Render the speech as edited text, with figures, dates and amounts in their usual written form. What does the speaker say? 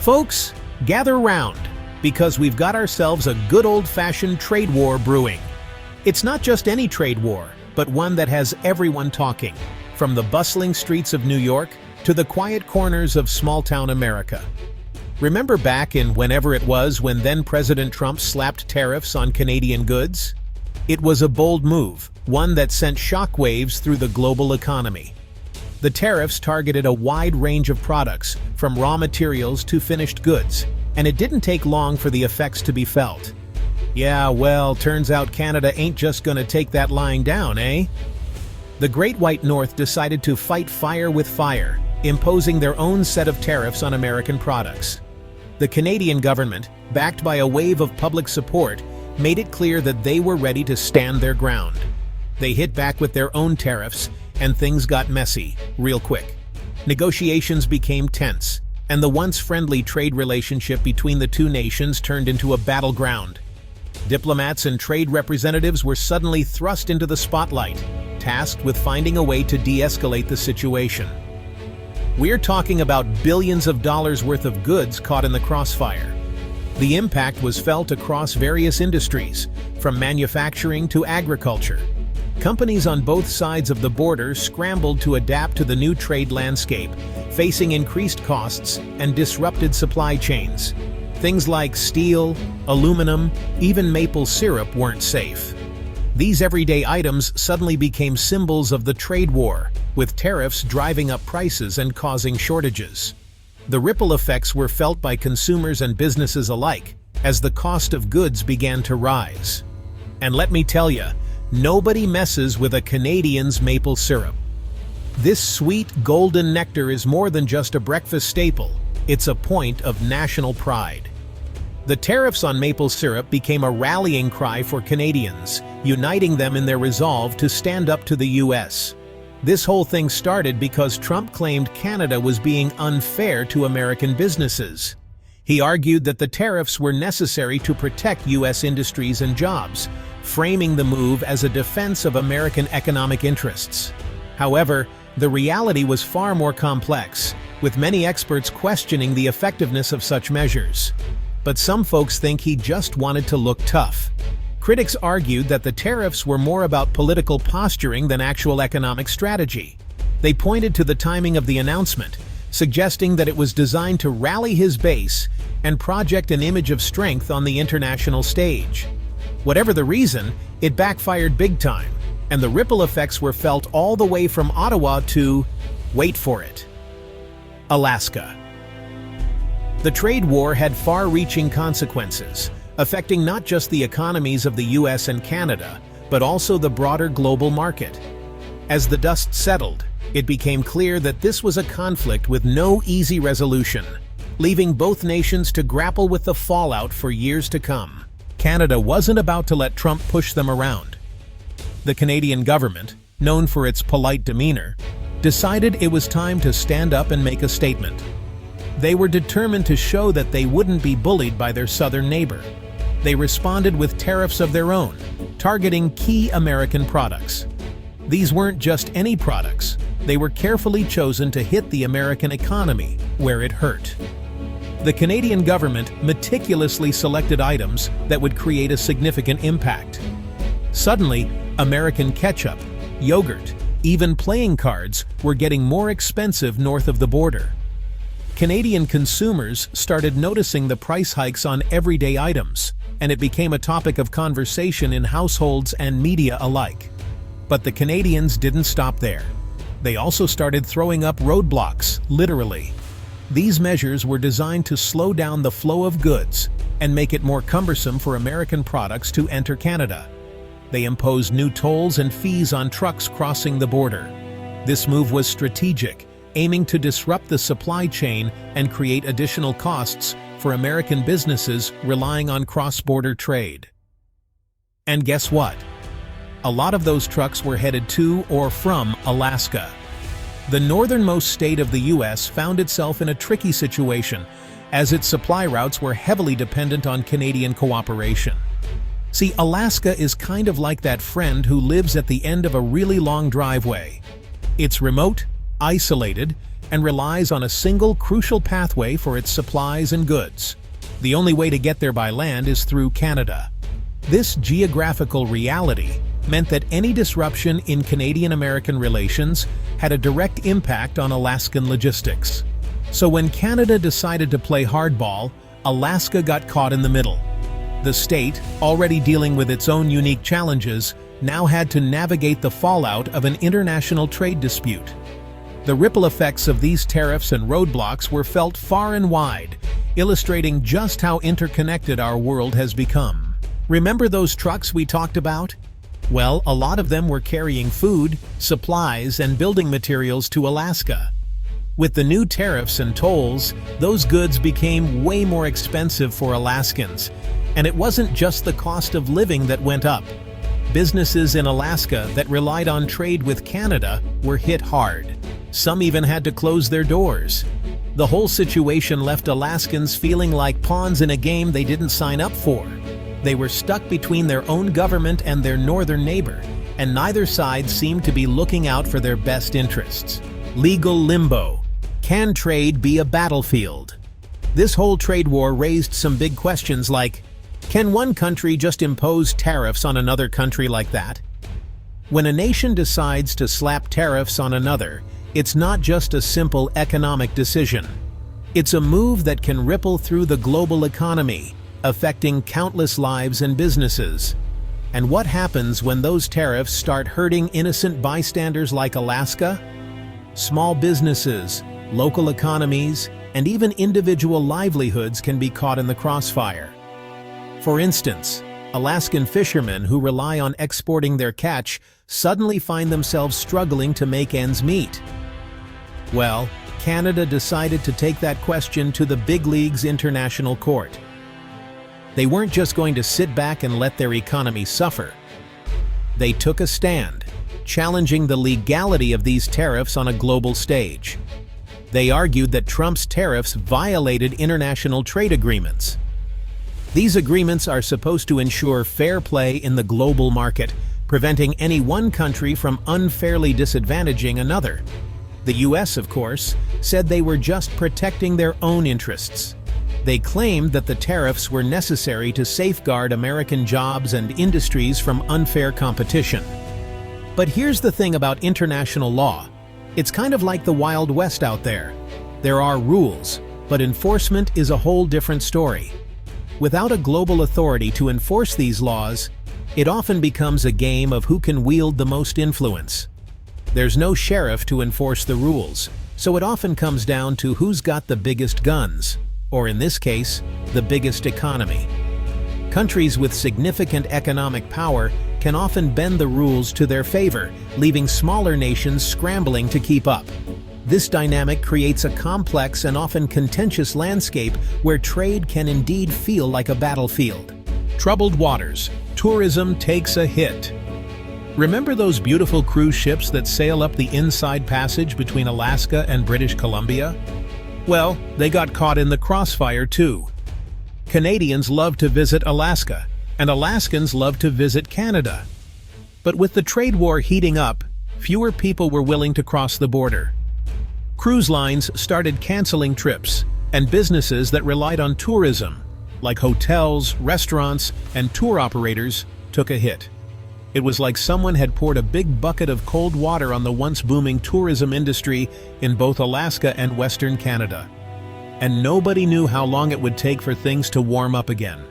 Folks, gather round, because we've got ourselves a good old-fashioned trade war brewing. It's not just any trade war, but one that has everyone talking, from the bustling streets of New York to the quiet corners of small-town America. Remember back in whenever it was when then-President Trump slapped tariffs on Canadian goods? It was a bold move, one that sent shockwaves through the global economy. The tariffs targeted a wide range of products, from raw materials to finished goods, and it didn't take long for the effects to be felt. Yeah, well, turns out Canada ain't just gonna take that lying down, eh? The Great White North decided to fight fire with fire, imposing their own set of tariffs on American products. The Canadian government, backed by a wave of public support, made it clear that they were ready to stand their ground. They hit back with their own tariffs, and things got messy, real quick. Negotiations became tense, and the once friendly trade relationship between the two nations turned into a battleground. Diplomats and trade representatives were suddenly thrust into the spotlight, tasked with finding a way to de-escalate the situation. We're talking about billions of dollars worth of goods caught in the crossfire. The impact was felt across various industries, from manufacturing to agriculture. Companies on both sides of the border scrambled to adapt to the new trade landscape, facing increased costs and disrupted supply chains. Things like steel, aluminum, even maple syrup weren't safe. These everyday items suddenly became symbols of the trade war, with tariffs driving up prices and causing shortages. The ripple effects were felt by consumers and businesses alike, as the cost of goods began to rise. And let me tell you, nobody messes with a Canadian's maple syrup. This sweet, golden nectar is more than just a breakfast staple, it's a point of national pride. The tariffs on maple syrup became a rallying cry for Canadians, uniting them in their resolve to stand up to the US. This whole thing started because Trump claimed Canada was being unfair to American businesses. He argued that the tariffs were necessary to protect US industries and jobs, framing the move as a defense of American economic interests. However, the reality was far more complex, with many experts questioning the effectiveness of such measures. But some folks think he just wanted to look tough. Critics argued that the tariffs were more about political posturing than actual economic strategy. They pointed to the timing of the announcement, suggesting that it was designed to rally his base and project an image of strength on the international stage. Whatever the reason, it backfired big time, and the ripple effects were felt all the way from Ottawa to, wait for it, Alaska. The trade war had far-reaching consequences, affecting not just the economies of the US and Canada, but also the broader global market. As the dust settled, it became clear that this was a conflict with no easy resolution, leaving both nations to grapple with the fallout for years to come. Canada wasn't about to let Trump push them around. The Canadian government, known for its polite demeanor, decided it was time to stand up and make a statement. They were determined to show that they wouldn't be bullied by their southern neighbor. They responded with tariffs of their own, targeting key American products. These weren't just any products. They were carefully chosen to hit the American economy, where it hurt. The Canadian government meticulously selected items that would create a significant impact. Suddenly, American ketchup, yogurt, even playing cards were getting more expensive north of the border. Canadian consumers started noticing the price hikes on everyday items, and it became a topic of conversation in households and media alike. But the Canadians didn't stop there. They also started throwing up roadblocks, literally. These measures were designed to slow down the flow of goods and make it more cumbersome for American products to enter Canada. They imposed new tolls and fees on trucks crossing the border. This move was strategic, aiming to disrupt the supply chain and create additional costs for American businesses relying on cross-border trade. And guess what? A lot of those trucks were headed to or from Alaska. The northernmost state of the US found itself in a tricky situation, as its supply routes were heavily dependent on Canadian cooperation. See, Alaska is kind of like that friend who lives at the end of a really long driveway. It's remote, isolated, and relies on a single crucial pathway for its supplies and goods. The only way to get there by land is through Canada. This geographical reality meant that any disruption in Canadian-American relations had a direct impact on Alaskan logistics. So when Canada decided to play hardball, Alaska got caught in the middle. The state, already dealing with its own unique challenges, now had to navigate the fallout of an international trade dispute. The ripple effects of these tariffs and roadblocks were felt far and wide, illustrating just how interconnected our world has become. Remember those trucks we talked about? Well, a lot of them were carrying food, supplies, and building materials to Alaska. With the new tariffs and tolls, those goods became way more expensive for Alaskans, and it wasn't just the cost of living that went up. Businesses in Alaska that relied on trade with Canada were hit hard. Some even had to close their doors. The whole situation left Alaskans feeling like pawns in a game they didn't sign up for. They were stuck between their own government and their northern neighbor, and neither side seemed to be looking out for their best interests. Legal limbo. Can trade be a battlefield? This whole trade war raised some big questions like, can one country just impose tariffs on another country like that? When a nation decides to slap tariffs on another, it's not just a simple economic decision. It's a move that can ripple through the global economy, affecting countless lives and businesses. And what happens when those tariffs start hurting innocent bystanders like Alaska? Small businesses, local economies, and even individual livelihoods can be caught in the crossfire. For instance, Alaskan fishermen who rely on exporting their catch suddenly find themselves struggling to make ends meet. Well, Canada decided to take that question to the big league's international court. They weren't just going to sit back and let their economy suffer. They took a stand, challenging the legality of these tariffs on a global stage. They argued that Trump's tariffs violated international trade agreements. These agreements are supposed to ensure fair play in the global market, preventing any one country from unfairly disadvantaging another. The US, of course, said they were just protecting their own interests. They claimed that the tariffs were necessary to safeguard American jobs and industries from unfair competition. But here's the thing about international law. It's kind of like the Wild West out there. There are rules, but enforcement is a whole different story. Without a global authority to enforce these laws, it often becomes a game of who can wield the most influence. There's no sheriff to enforce the rules, so it often comes down to who's got the biggest guns, or in this case, the biggest economy. Countries with significant economic power can often bend the rules to their favor, leaving smaller nations scrambling to keep up. This dynamic creates a complex and often contentious landscape where trade can indeed feel like a battlefield. Troubled waters. Tourism takes a hit. Remember those beautiful cruise ships that sail up the inside passage between Alaska and British Columbia? Well, they got caught in the crossfire too. Canadians love to visit Alaska, and Alaskans love to visit Canada. But with the trade war heating up, fewer people were willing to cross the border. Cruise lines started canceling trips, and businesses that relied on tourism, like hotels, restaurants, and tour operators, took a hit. It was like someone had poured a big bucket of cold water on the once booming tourism industry in both Alaska and Western Canada. And nobody knew how long it would take for things to warm up again.